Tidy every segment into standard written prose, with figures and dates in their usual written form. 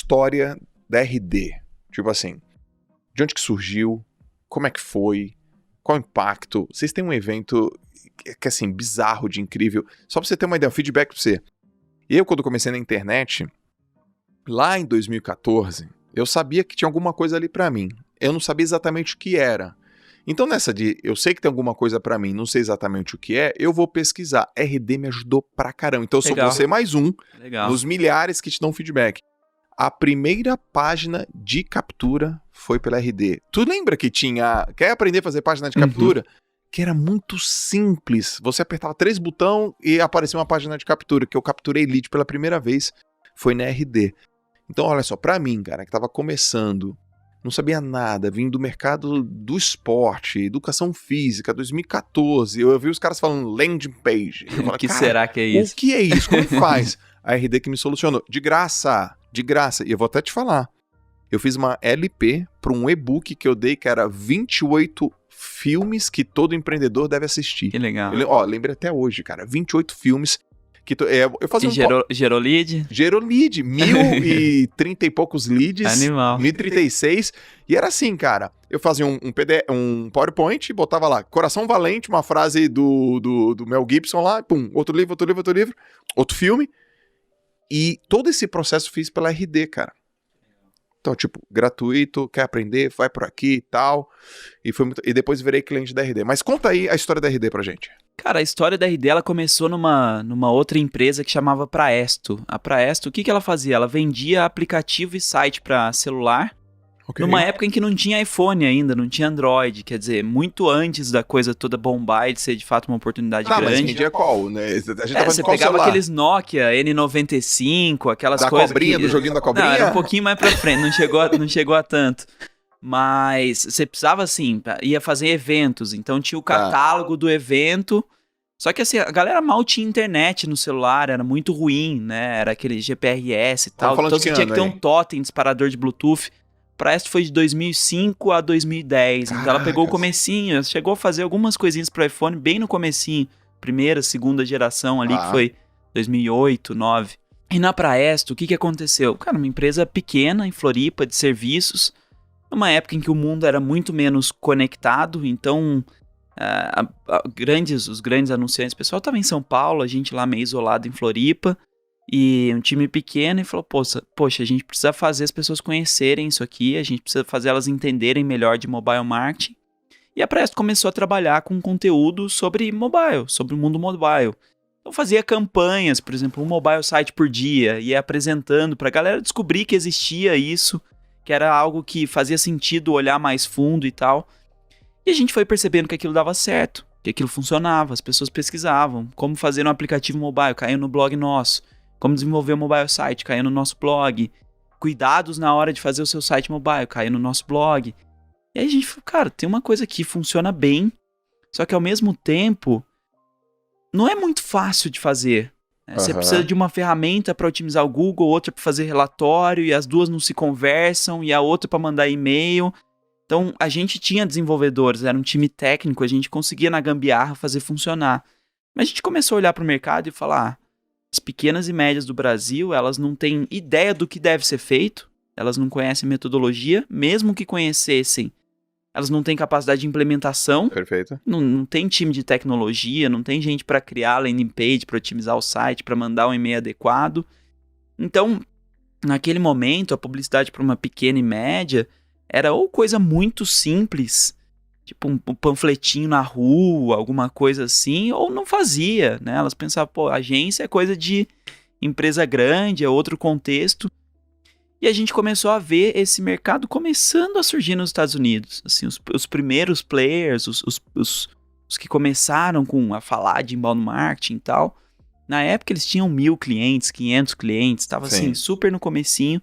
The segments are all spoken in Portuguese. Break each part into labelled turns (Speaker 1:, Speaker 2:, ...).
Speaker 1: história da RD? Tipo assim, de onde que surgiu? Como é que foi? Qual o impacto? Vocês têm um evento que assim, bizarro de incrível. Só pra você ter uma ideia, um feedback pra você. Eu, quando comecei na internet, lá em 2014, eu sabia que tinha alguma coisa ali pra mim. Eu não sabia exatamente o que era. Então nessa de eu sei que tem alguma coisa pra mim, não sei exatamente o que é, eu vou pesquisar. RD me ajudou pra caramba. Então eu sou
Speaker 2: Legal.
Speaker 1: você mais um
Speaker 2: Legal.
Speaker 1: nos milhares que te dão feedback. A primeira página de captura foi pela RD. Tu lembra que tinha... Quer aprender a fazer página de captura? Que era muito simples. Você apertava 3 botões e aparecia uma página de captura, que eu capturei lead pela primeira vez, foi na RD. Então, olha só, pra mim, cara, que tava começando, não sabia nada, vim do mercado do esporte, educação física, 2014, eu vi os caras falando landing page. Eu falei,
Speaker 2: O que
Speaker 1: cara,
Speaker 2: será que é isso?
Speaker 1: o que é isso? Como faz? A RD que me solucionou. De graça. E eu vou até te falar. Eu fiz uma LP para um e-book que eu dei, que era 28 filmes que todo empreendedor deve assistir.
Speaker 2: Que legal.
Speaker 1: Lembrei até hoje, cara. 28 filmes que eu fazia
Speaker 2: gerou lead?
Speaker 1: Gerou lead. 1.030 e poucos leads.
Speaker 2: Animal.
Speaker 1: 1.036. E era assim, cara. Eu fazia um PowerPoint, botava lá, Coração Valente, uma frase do Mel Gibson lá, pum, outro livro, outro filme. E todo esse processo fiz pela RD, cara. Então, tipo, gratuito, quer aprender, vai por aqui e tal. E depois virei cliente da RD. Mas conta aí a história da RD pra gente.
Speaker 2: Cara, a história da RD, ela começou numa outra empresa que chamava Praesto. A Praesto, o que ela fazia? Ela vendia aplicativo e site pra celular. Okay. Numa época em que não tinha iPhone ainda, não tinha Android, quer dizer, muito antes da coisa toda bombar e de ser de fato uma oportunidade grande.
Speaker 1: Mas vendia qual, né? A gente tá
Speaker 2: você pegava celular? Aqueles Nokia N95, aquelas
Speaker 1: da
Speaker 2: coisas
Speaker 1: cobrinha, do joguinho da cobrinha?
Speaker 2: Não, era um pouquinho mais pra frente, não chegou a tanto. Mas você precisava, assim, ia fazer eventos, então tinha o catálogo do evento. Só que assim, a galera mal tinha internet no celular, era muito ruim, né? Era aquele GPRS e tal. Então você tinha que ter um totem, disparador de Bluetooth. Praesto foi de 2005 a 2010, Caracas. Então ela pegou o comecinho, chegou a fazer algumas coisinhas pro iPhone bem no comecinho, primeira, segunda geração ali, que foi 2008, 2009. E na Praesto, o que aconteceu? Cara, uma empresa pequena em Floripa, de serviços, numa época em que o mundo era muito menos conectado, então os grandes anunciantes, o pessoal estava em São Paulo, a gente lá meio isolado em Floripa, e um time pequeno, e falou, poxa, a gente precisa fazer as pessoas conhecerem isso aqui, a gente precisa fazer elas entenderem melhor de mobile marketing. E a Presto começou a trabalhar com conteúdo sobre mobile, sobre o mundo mobile. Então fazia campanhas, por exemplo, um mobile site por dia, ia apresentando para a galera descobrir que existia isso, que era algo que fazia sentido olhar mais fundo e tal. E a gente foi percebendo que aquilo dava certo, que aquilo funcionava, as pessoas pesquisavam como fazer um aplicativo mobile, caiu no blog nosso. Como desenvolver um mobile site, caiu no nosso blog. Cuidados na hora de fazer o seu site mobile, caiu no nosso blog. E aí a gente falou, cara, tem uma coisa aqui, funciona bem, só que ao mesmo tempo, não é muito fácil de fazer. Né? Você precisa de uma ferramenta para otimizar o Google, outra para fazer relatório, e as duas não se conversam, e a outra para mandar e-mail. Então, a gente tinha desenvolvedores, era um time técnico, a gente conseguia na gambiarra fazer funcionar. Mas a gente começou a olhar para o mercado e falar, as pequenas e médias do Brasil, elas não têm ideia do que deve ser feito, elas não conhecem metodologia, mesmo que conhecessem, elas não têm capacidade de implementação.
Speaker 1: Perfeito.
Speaker 2: Não tem time de tecnologia, não tem gente para criar landing page, para otimizar o site, para mandar um e-mail adequado. Então, naquele momento, a publicidade para uma pequena e média era ou coisa muito simples, tipo um panfletinho na rua, alguma coisa assim, ou não fazia, né? Elas pensavam, agência é coisa de empresa grande, é outro contexto. E a gente começou a ver esse mercado começando a surgir nos Estados Unidos. Assim, os primeiros players, os que começaram a falar de inbound marketing e tal, na época eles tinham 1.000 clientes, 500 clientes, estava assim, super no comecinho.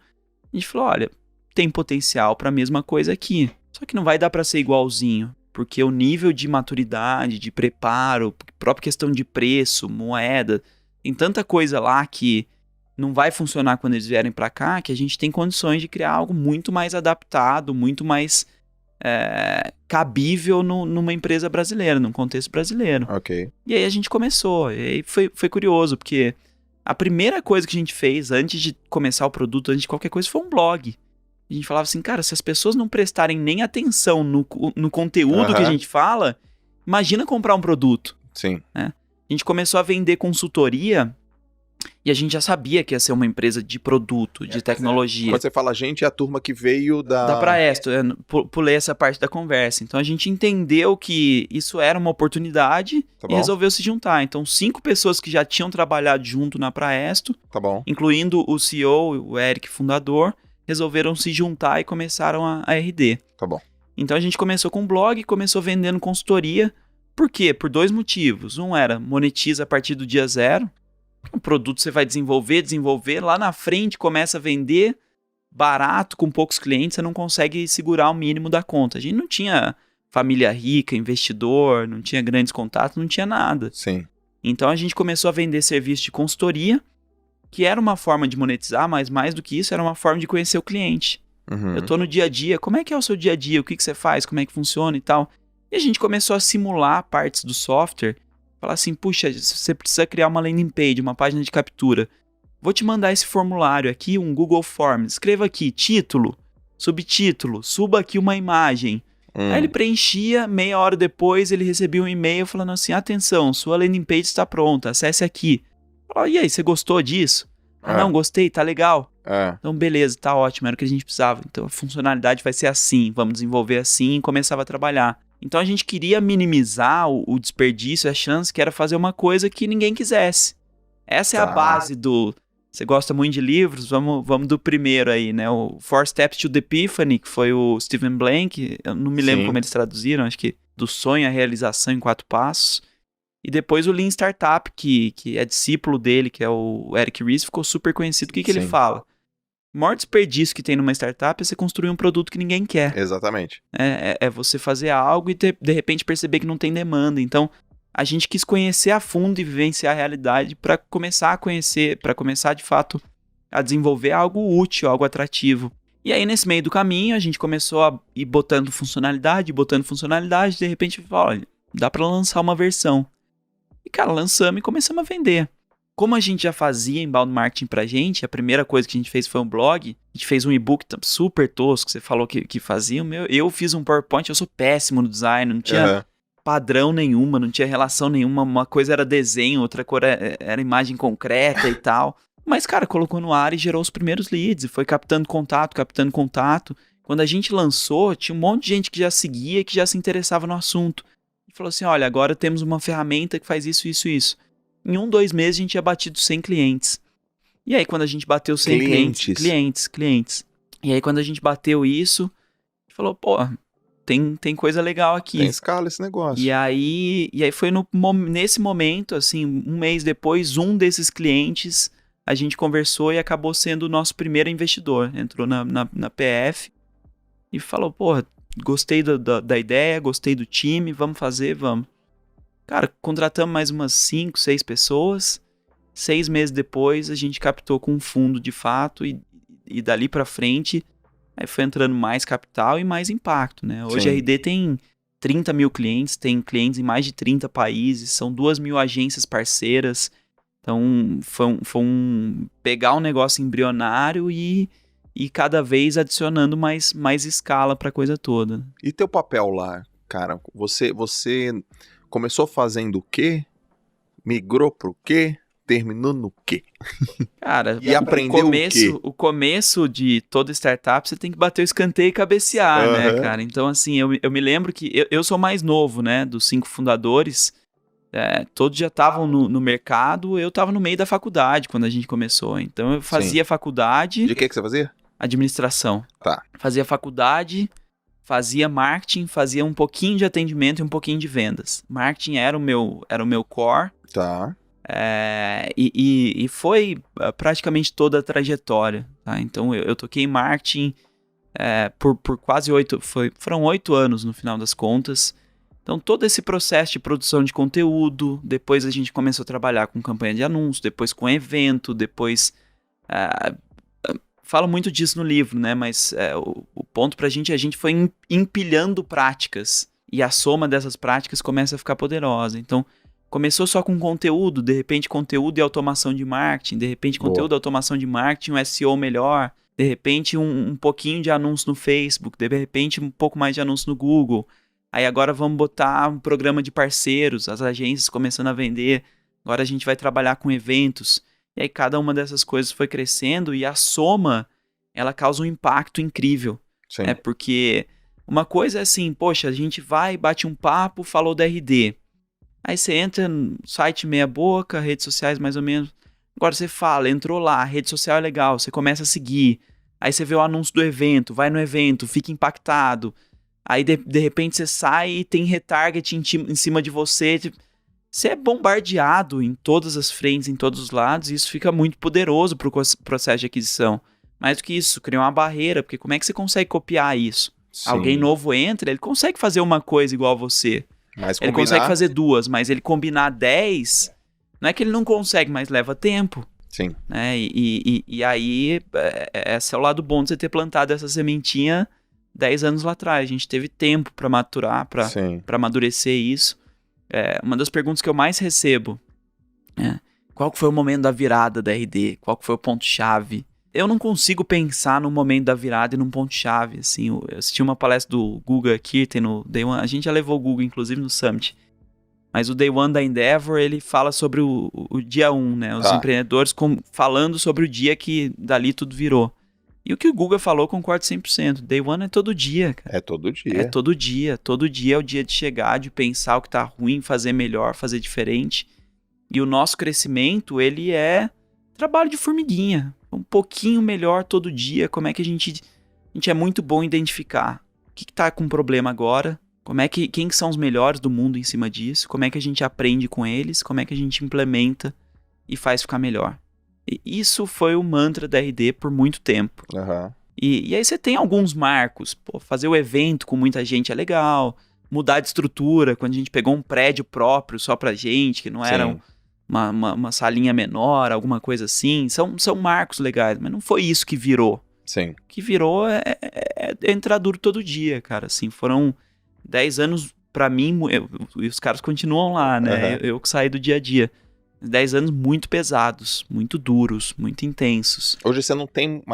Speaker 2: A gente falou, olha, tem potencial para a mesma coisa aqui. Só que não vai dar para ser igualzinho, porque o nível de maturidade, de preparo, própria questão de preço, moeda, tem tanta coisa lá que não vai funcionar quando eles vierem para cá, que a gente tem condições de criar algo muito mais adaptado, muito mais cabível numa empresa brasileira, num contexto brasileiro.
Speaker 1: Ok.
Speaker 2: E aí a gente começou, e aí foi curioso, porque A primeira coisa que a gente fez antes de começar o produto, antes de qualquer coisa, foi um blog. A gente falava assim, cara, se as pessoas não prestarem nem atenção no conteúdo que a gente fala, imagina comprar um produto.
Speaker 1: Sim.
Speaker 2: Né? A gente começou a vender consultoria e a gente já sabia que ia ser uma empresa de produto, de tecnologia.
Speaker 1: Quando você fala gente, é a turma que veio
Speaker 2: Da Praesto, pulei essa parte da conversa. Então a gente entendeu que isso era uma oportunidade e resolveu se juntar. Então 5 pessoas que já tinham trabalhado junto na Praesto, incluindo o CEO, o Eric, fundador, resolveram se juntar e começaram a RD.
Speaker 1: Tá bom.
Speaker 2: Então a gente começou com um blog, começou vendendo consultoria. Por quê? Por 2 motivos. Um era monetiza a partir do dia 0. Um produto você vai desenvolver, lá na frente começa a vender barato, com poucos clientes, você não consegue segurar o mínimo da conta. A gente não tinha família rica, investidor, não tinha grandes contatos, não tinha nada.
Speaker 1: Sim.
Speaker 2: Então a gente começou a vender serviço de consultoria, que era uma forma de monetizar, mas mais do que isso, era uma forma de conhecer o cliente. Eu tô no dia a dia, como é que é o seu dia a dia? O que você faz? Como é que funciona e tal? E a gente começou a simular partes do software, falar assim, puxa, você precisa criar uma landing page, uma página de captura. Vou te mandar esse formulário aqui, um Google Forms. Escreva aqui, título, subtítulo, suba aqui uma imagem. Aí ele preenchia, meia hora depois ele recebia um e-mail falando assim, atenção, sua landing page está pronta, acesse aqui. Falei, e aí, você gostou disso? Não, gostei, tá legal. Então beleza, tá ótimo, era o que a gente precisava. Então a funcionalidade vai ser assim, vamos desenvolver assim, e começava a trabalhar. Então a gente queria minimizar o desperdício, a chance que era fazer uma coisa que ninguém quisesse. Essa é a base do... Você gosta muito de livros? Vamos do primeiro aí, né? O 4 Steps to the Epiphany, que foi o Stephen Blank. Eu não me lembro como eles traduziram, acho que do sonho à realização em 4 passos. E depois o Lean Startup, que é discípulo dele, que é o Eric Ries, ficou super conhecido. O que ele fala? O maior desperdício que tem numa startup é você construir um produto que ninguém quer.
Speaker 1: Exatamente.
Speaker 2: É você fazer algo e de repente perceber que não tem demanda. Então, a gente quis conhecer a fundo e vivenciar a realidade para começar a conhecer, para começar de fato a desenvolver algo útil, algo atrativo. E aí, nesse meio do caminho, a gente começou a ir botando funcionalidade, de repente, olha, dá para lançar uma versão. E, cara, lançamos e começamos a vender. Como a gente já fazia inbound marketing pra gente, a primeira coisa que a gente fez foi um blog, a gente fez um e-book super tosco, você falou que fazia, eu fiz um PowerPoint, eu sou péssimo no design, não tinha padrão nenhuma, não tinha relação nenhuma, uma coisa era desenho, outra coisa era imagem concreta e tal. Mas, cara, colocou no ar e gerou os primeiros leads, e foi captando contato. Quando a gente lançou, tinha um monte de gente que já seguia e que já se interessava no assunto. E falou assim, olha, agora temos uma ferramenta que faz isso, isso, isso. Em 2 meses a gente tinha batido 100 clientes. E aí quando a gente bateu 100 clientes. E aí quando a gente bateu isso, a gente falou, pô, tem coisa legal aqui.
Speaker 1: Tem escala esse negócio.
Speaker 2: E aí foi nesse momento, assim, 1 mês depois, um desses clientes, a gente conversou e acabou sendo o nosso primeiro investidor. Entrou na PF e falou, pô, gostei da ideia, gostei do time, vamos fazer, vamos. Cara, contratamos mais umas 5, 6 pessoas. 6 meses depois, a gente captou com um fundo de fato e dali pra frente, aí foi entrando mais capital e mais impacto, né? Hoje a RD tem 30 mil clientes, tem clientes em mais de 30 países, são 2 mil agências parceiras. Então, foi um pegar um negócio embrionário e cada vez adicionando mais escala pra coisa toda.
Speaker 1: E teu papel lá, cara? Você começou fazendo o quê? Migrou pro quê? Terminou no quê?
Speaker 2: Cara,
Speaker 1: e aprendeu o quê?
Speaker 2: O começo de toda startup, você tem que bater o escanteio e cabecear, né, cara? Então, assim, eu me lembro que eu sou mais novo, né, dos 5 fundadores. Todos já estavam no mercado, eu estava no meio da faculdade quando a gente começou. Então, eu fazia faculdade...
Speaker 1: De que você fazia?
Speaker 2: Administração.
Speaker 1: Tá.
Speaker 2: Fazia faculdade... Fazia marketing, fazia um pouquinho de atendimento e um pouquinho de vendas. Marketing era o meu core.
Speaker 1: Tá.
Speaker 2: E foi praticamente toda a trajetória. Tá? Então eu toquei marketing por quase 8... Foram 8 anos no final das contas. Então todo esse processo de produção de conteúdo. Depois a gente começou a trabalhar com campanha de anúncio. Depois com evento. Depois... Falo muito disso no livro, né? Mas o ponto pra gente, a gente foi empilhando práticas. E a soma dessas práticas começa a ficar poderosa. Então, Começou só com conteúdo, de repente conteúdo e automação de marketing, de repente conteúdo, automação de marketing, um SEO melhor, de repente um pouquinho de anúncio no Facebook, de repente um pouco mais de anúncio no Google. Aí agora vamos botar um programa de parceiros, as agências começando a vender, agora a gente vai trabalhar com eventos. E aí cada uma dessas coisas foi crescendo e a soma, ela causa um impacto incrível.
Speaker 1: Sim.
Speaker 2: Porque uma coisa é assim, poxa, a gente vai, bate um papo, falou da RD. Aí você entra no site meia boca, redes sociais mais ou menos. Agora você fala, entrou lá, rede social é legal, você começa a seguir. Aí você vê o anúncio do evento, vai no evento, fica impactado. Aí de repente você sai e tem retarget em cima de você. Você é bombardeado em todas as frentes, em todos os lados, e isso fica muito poderoso para o processo de aquisição. Mais do que isso, cria uma barreira, porque como é que você consegue copiar isso?
Speaker 1: Sim.
Speaker 2: Alguém novo entra, ele consegue fazer uma coisa igual a você. Ele consegue fazer 2, mas ele combinar 10, não é que ele não consegue, mas leva tempo.
Speaker 1: Sim.
Speaker 2: Né? E aí, esse é o lado bom de você ter plantado essa sementinha 10 anos lá atrás. A gente teve tempo para maturar, para amadurecer isso. Uma das perguntas que eu mais recebo é: qual que foi o momento da virada da RD? Qual que foi o ponto-chave? Eu não consigo pensar no momento da virada e num ponto-chave, assim. Eu assisti uma palestra do Guga Kirten no Day One. A gente já levou o Guga, inclusive, no Summit. Mas o Day One da Endeavor, ele fala sobre o dia 1, né? Os empreendedores falando sobre o dia que dali tudo virou. E o que o Guga falou, concordo 100%. Day One é todo dia, cara.
Speaker 1: É todo dia.
Speaker 2: É todo dia. Todo dia é o dia de chegar, de pensar o que tá ruim, fazer melhor, fazer diferente. E o nosso crescimento, ele é trabalho de formiguinha. Um pouquinho melhor todo dia. Como é que a gente é muito bom em identificar o que tá com problema agora, quem que são os melhores do mundo em cima disso, como é que a gente aprende com eles, como é que a gente implementa e faz ficar melhor. E isso foi o mantra da RD por muito tempo. E aí você tem alguns marcos. Fazer o evento com muita gente é legal, mudar de estrutura, quando a gente pegou um prédio próprio só pra gente, que não era uma salinha menor, alguma coisa assim, são marcos legais, mas não foi isso que virou.
Speaker 1: Sim.
Speaker 2: O que virou é entrar duro todo dia, cara, assim, foram 10 anos pra mim, e os caras continuam lá, né, eu que saí do dia a dia, 10 anos muito pesados, muito duros, muito intensos.
Speaker 1: Hoje você não tem mais